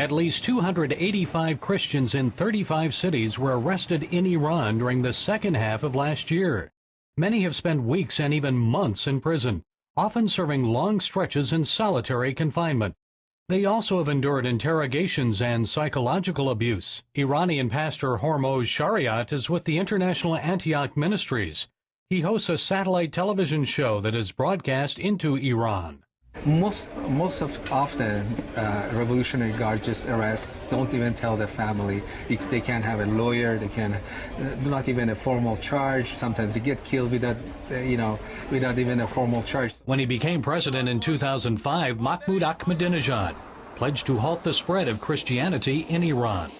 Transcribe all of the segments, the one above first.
At least 285 Christians in 35 cities were arrested in Iran during the second half of last year. Many have spent weeks and even months in prison, often serving long stretches in solitary confinement. They also have endured interrogations and psychological abuse. Iranian pastor Hormoz Shariat is with the International Antioch Ministries. He hosts a satellite television show that is broadcast into Iran. Most often, Revolutionary Guards just arrest, don't even tell their family. They can't have a lawyer, they can not even a formal charge. Sometimes they get killed without even a formal charge. When he became president in 2005, Mahmoud Ahmadinejad pledged to halt the spread of Christianity in Iran.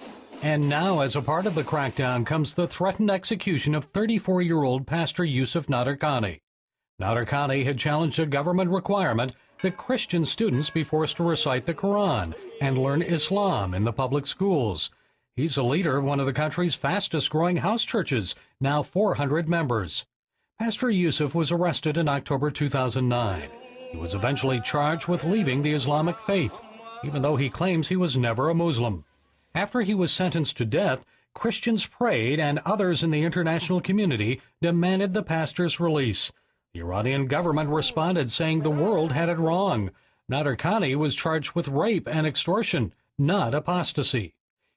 And now, as a part of the crackdown, comes the threatened execution of 34-year-old Pastor Yusuf Nadarkhani. Nadarkhani had challenged a government requirement that Christian students be forced to recite the Quran and learn Islam in the public schools. He's a leader of one of the country's fastest-growing house churches, now 400 members. Pastor Yusuf was arrested in October 2009. He was eventually charged with leaving the Islamic faith, even though he claims he was never a Muslim. After he was sentenced to death, Christians prayed and others in the international community demanded the pastor's release. The Iranian government responded, saying the world had it wrong. Nadarkhani was charged with rape and extortion, not apostasy.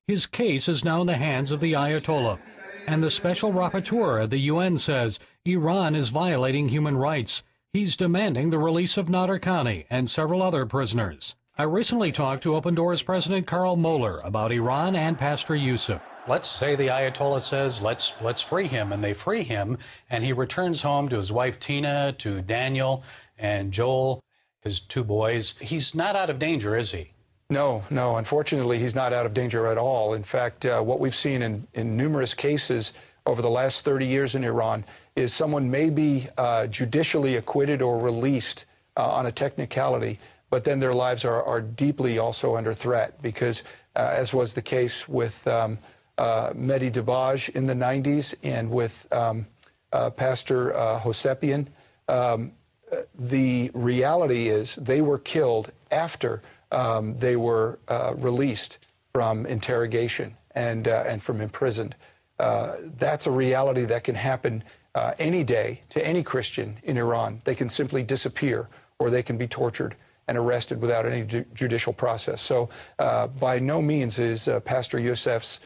His case is now in the hands of the Ayatollah. And the special rapporteur of the UN says Iran is violating human rights. He's demanding the release of Nadarkhani and several other prisoners. I recently talked to Open Doors President Carl Moeller about Iran and Pastor Yusuf. Let's say the Ayatollah says, let's free him, and they free him, and he returns home to his wife Tina, to Daniel and Joel, his two boys. He's not out of danger, is he? No, unfortunately, he's not out of danger at all. In fact, what we've seen in numerous cases over the last 30 years in Iran is someone may be judicially acquitted or released on a technicality, but then their lives are deeply also under threat because, as was the case with Mehdi Dabaj in the 90s and with Pastor Hosepian, the reality is they were killed after they were released from interrogation and from imprisoned. That's a reality that can happen any day to any Christian in Iran. They can simply disappear or they can be tortured and arrested without any judicial process. So by no means is Pastor Yusuf's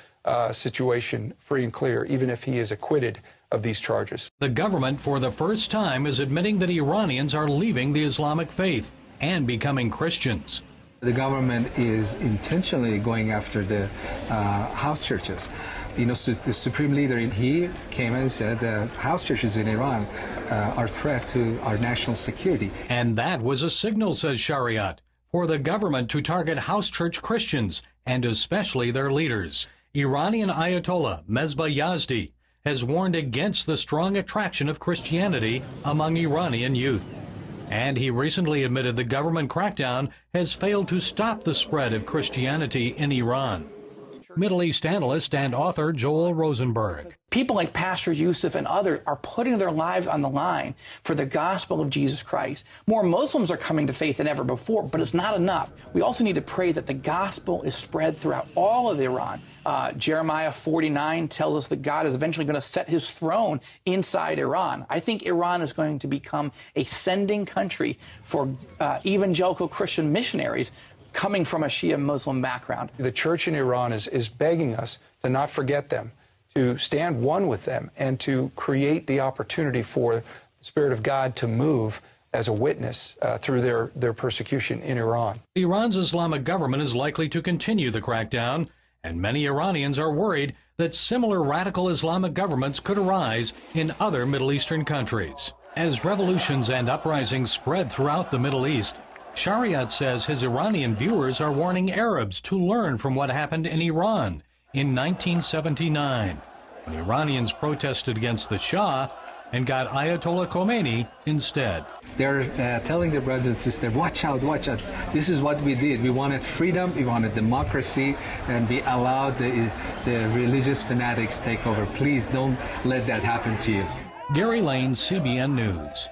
situation free and clear, even if he is acquitted of these charges. The government, for the first time, is admitting that Iranians are leaving the Islamic faith and becoming Christians. The government is intentionally going after the house churches. You know, the supreme leader, he came and said that house churches in Iran are a threat to our national security. And that was a signal, says Shariat, for the government to target house church Christians, and especially their leaders. Iranian Ayatollah Mesbah Yazdi has warned against the strong attraction of Christianity among Iranian youth. And he recently admitted the government crackdown has failed to stop the spread of Christianity in Iran. Middle East analyst and author Joel Rosenberg. People like Pastor Yusuf and others are putting their lives on the line for the gospel of Jesus Christ. More Muslims are coming to faith than ever before, but it's not enough. We also need to pray that the gospel is spread throughout all of Iran. Jeremiah 49 tells us that God is eventually going to set his throne inside Iran. I think Iran is going to become a sending country for evangelical Christian missionaries coming from a Shia Muslim background. The church in Iran is begging us to not forget them, to stand one with them, and to create the opportunity for the Spirit of God to move as a witness through their persecution in Iran. Iran's Islamic government is likely to continue the crackdown, and many Iranians are worried that similar radical Islamic governments could arise in other Middle Eastern countries. As revolutions and uprisings spread throughout the Middle East, Shariat says his Iranian viewers are warning Arabs to learn from what happened in Iran in 1979, when Iranians protested against the Shah and got Ayatollah Khomeini instead. They're telling their brothers and sisters, watch out, watch out. This is what we did. We wanted freedom, we wanted democracy, and we allowed the religious fanatics take over. Please don't let that happen to you. Gary Lane, CBN News.